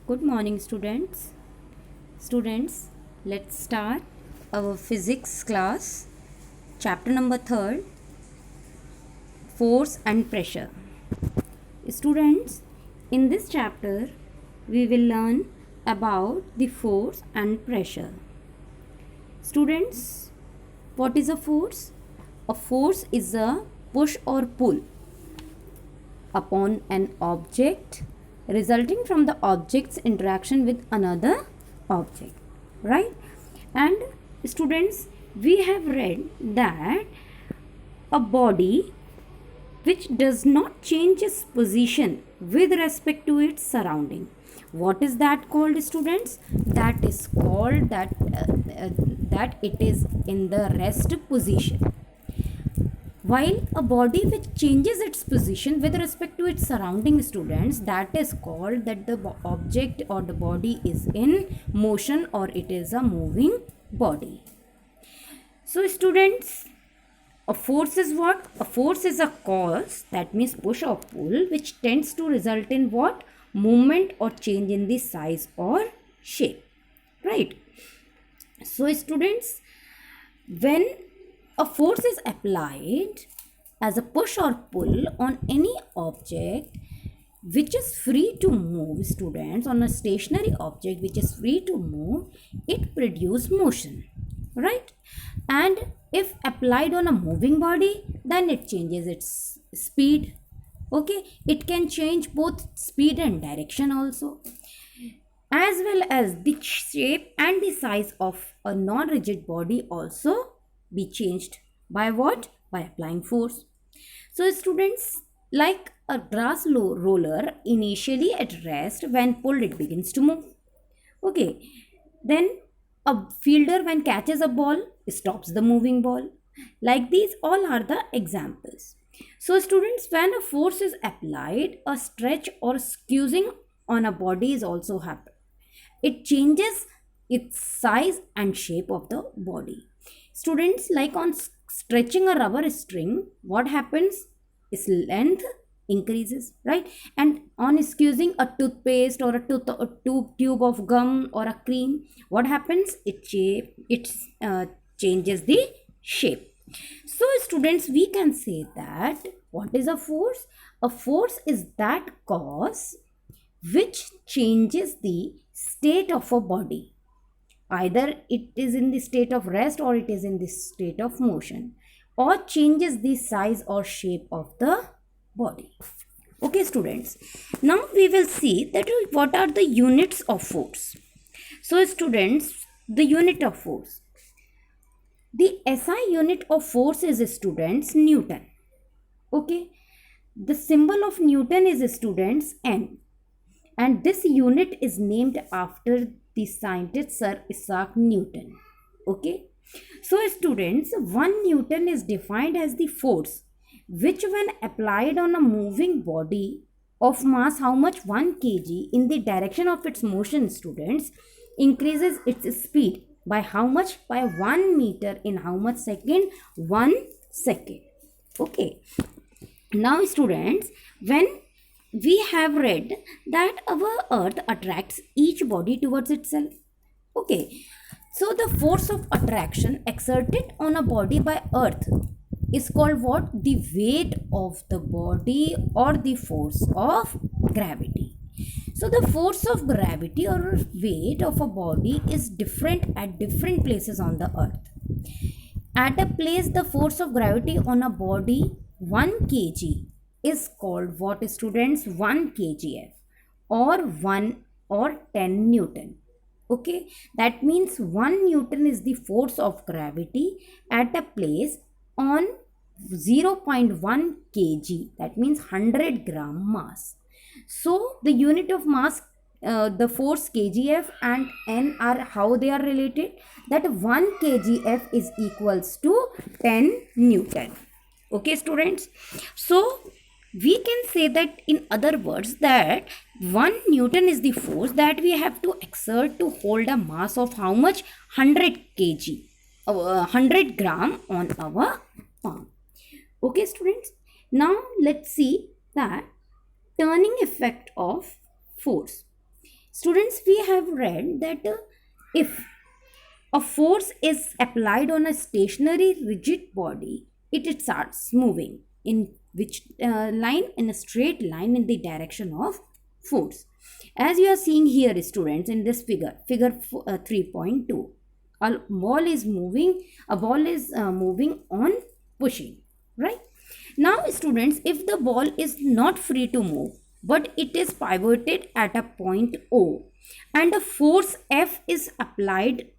Good morning, students. Students, let's start our physics class, chapter number 3, force and pressure. Students, in this chapter, we will learn about the force and pressure. Students, what is a force? A force is a push or pull upon an object resulting from the object's interaction with another object, right? And students, we have read that a body which does not change its position with respect to its surrounding, what is that called, students? That is called that it is in the rest position. While a body which changes its position with respect to its surrounding, students, that is called that the object or the body is in motion or it is a moving body. So students, a force is what? A force is a cause, that means push or pull, which tends to result in what? Movement or change in the size or shape, right? So students, when a force is applied as a push or pull on any object which is free to move, students, on a stationary object which is free to move, it produces motion, right? And if applied on a moving body, then it changes its speed. Okay, it can change both speed and direction also, as well as the shape and the size of a non-rigid body also be changed by what? By applying force. So students, like a grass roller, initially at rest, when pulled it begins to move. Okay, then a fielder when catches a ball stops the moving ball. Like these all are the examples. So students, when a force is applied, a stretch or squeezing on a body is also happen. It changes its size and shape of the body. Students, like on stretching a rubber string, what happens? Its length increases, right? And on squeezing a toothpaste or a tube of gum or a cream, what happens? It changes the shape. So students, we can say that what is a force? A force is that cause which changes the state of a body. Either it is in the state of rest or it is in the state of motion, or changes the size or shape of the body. Okay, students. Now we will see that what are the units of force. So students, the unit of force. The SI unit of force is, students, Newton. Okay. The symbol of Newton is, students, N. And this unit is named after the scientist Sir Isaac Newton. Okay. So students, 1 Newton is defined as the force which when applied on a moving body of mass how much? 1 kg in the direction of its motion, students, increases its speed by how much? By 1 meter in how much second? 1 second. Okay. Now students, when we have read that our earth attracts each body towards itself. Okay, so the force of attraction exerted on a body by earth is called what? The weight of the body or the force of gravity. So the force of gravity or weight of a body is different at different places on the earth. At a place, the force of gravity on a body 1 kg is called what, students? 1 kgf or 1 or 10 Newton. Okay, that means 1 Newton is the force of gravity at a place on 0.1 kg, that means 100 gram mass. So the unit of mass, the force kgf and n are how they are related, that 1 kgf is equals to 10 Newton. Okay, students. So we can say that in other words that 1 Newton is the force that we have to exert to hold a mass of how much? 100 kg, 100 gram on our palm. Okay, students. Now let's see that turning effect of force. Students, we have read that if a force is applied on a stationary rigid body, it starts moving in which line? In a straight line in the direction of force. As you are seeing here, students, in this figure 3.2, a ball is moving on pushing, right? Now students, if the ball is not free to move but it is pivoted at a point O and a force F is applied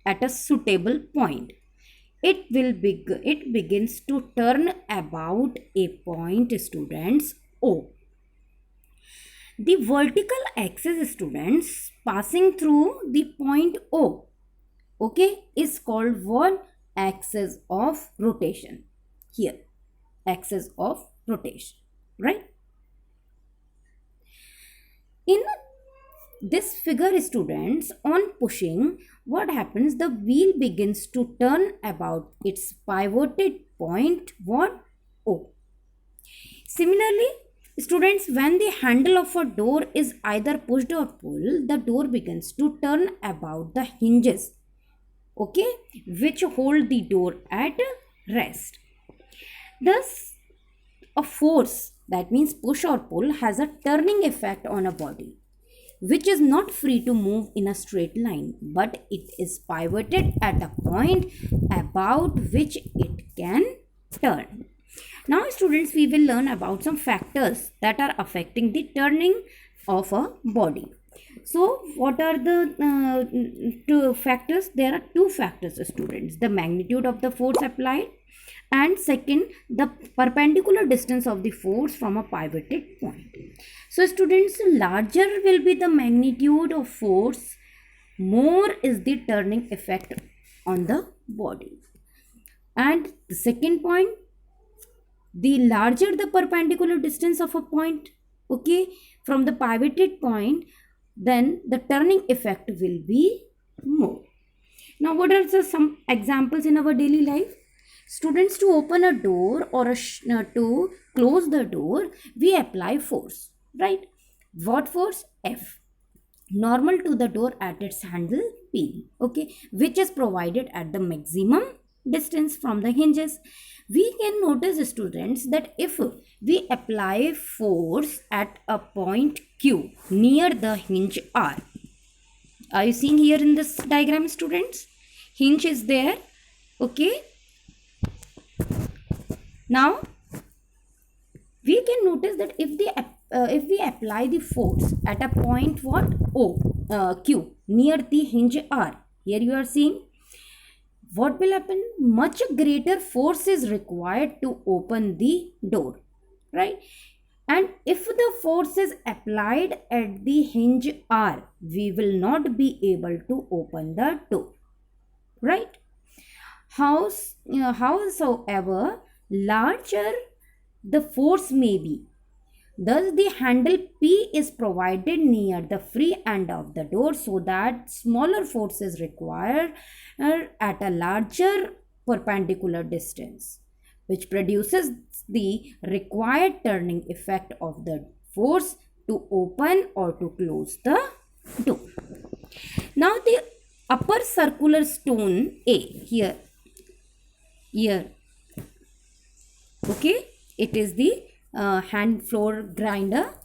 at a suitable point, it begins to turn about a point, students, O. The vertical axis, students, passing through the point O, okay, is called what? Axis of rotation. Here, axis of rotation, right? In this figure, students, on pushing, what happens? The wheel begins to turn about its pivoted point, what? O. Similarly, students, when the handle of a door is either pushed or pulled, the door begins to turn about the hinges, okay, which hold the door at rest. Thus, a force, that means push or pull, has a turning effect on a body which is not free to move in a straight line, but it is pivoted at a point about which it can turn. Now students, we will learn about some factors that are affecting the turning of a body. So what are the two factors? There are two factors, students: the magnitude of the force applied, and second, the perpendicular distance of the force from a pivoted point. So students, larger will be the magnitude of force, more is the turning effect on the body. And the second point, the larger the perpendicular distance of a point, okay, from the pivoted point, then the turning effect will be more. Now what are some examples in our daily life? Students, to open a door or to close the door, we apply force, right? What force? F. Normal to the door at its handle, P, okay, which is provided at the maximum distance from the hinges. We can notice, students, that if we apply force at a point Q near the hinge R, are you seeing here in this diagram, students? Hinge is there, okay. Now we can notice that if we apply the force at a point what? O, Q, near the hinge R, here you are seeing, what will happen? Much greater force is required to open the door, right? And if the force is applied at the hinge R, we will not be able to open the door, right? Howsoever larger the force may be, thus the handle P is provided near the free end of the door, so that smaller force is required at a larger perpendicular distance, which produces the required turning effect of the force to open or to close the door. Now the upper circular stone A, here, okay, it is the hand floor grinder.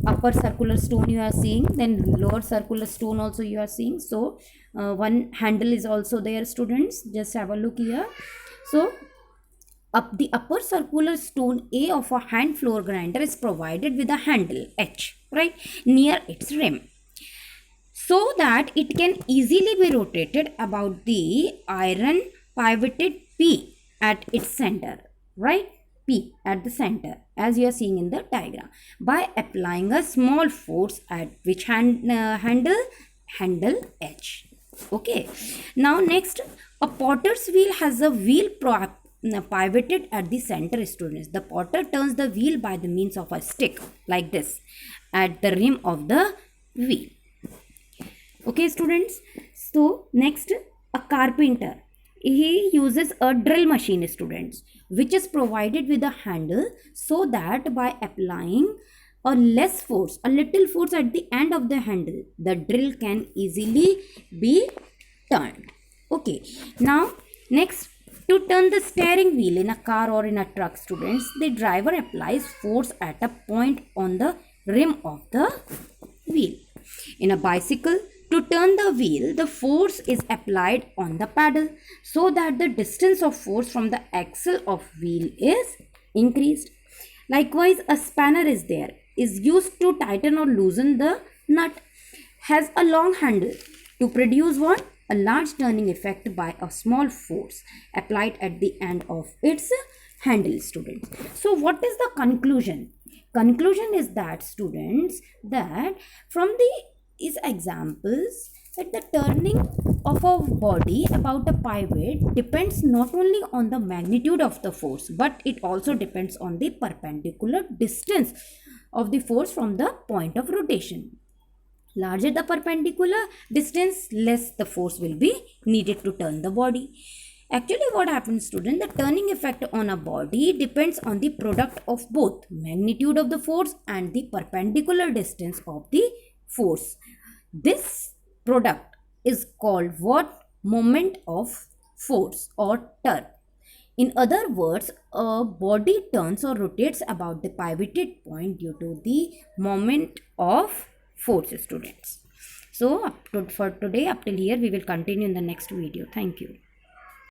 Upper circular stone you are seeing, then lower circular stone also you are seeing. So one handle is also there, students, just have a look here. So the upper circular stone A of a hand floor grinder is provided with a handle H, right, near its rim, so that it can easily be rotated about the iron pivoted P at its center, right? P at the center, as you are seeing in the diagram, by applying a small force at which handle H. Okay. Now next, a potter's wheel has a wheel pivoted at the center, students. The potter turns the wheel by the means of a stick like this at the rim of the wheel. Okay, students. So next, a carpenter, he uses a drill machine, students, which is provided with a handle, so that by applying or less force, a little force at the end of the handle, the drill can easily be turned. Okay, now next, to turn the steering wheel in a car or in a truck, students, the driver applies force at a point on the rim of the wheel. In a bicycle, to turn the wheel, the force is applied on the pedal so that the distance of force from the axle of wheel is increased. Likewise, a spanner is used to tighten or loosen the nut. Has a long handle to produce what? A large turning effect by a small force applied at the end of its handle, students. So what is the conclusion? Conclusion is that, students, that from these examples, that the turning of a body about a pivot depends not only on the magnitude of the force, but it also depends on the perpendicular distance of the force from the point of rotation. Larger the perpendicular distance, less the force will be needed to turn the body. Actually, what happens, student? The turning effect on a body depends on the product of both magnitude of the force and the perpendicular distance of the force. This product is called what? Moment of force or turn. In other words, a body turns or rotates about the pivoted point due to the moment of force, students. So for today, up till here, we will continue in the next video. Thank you.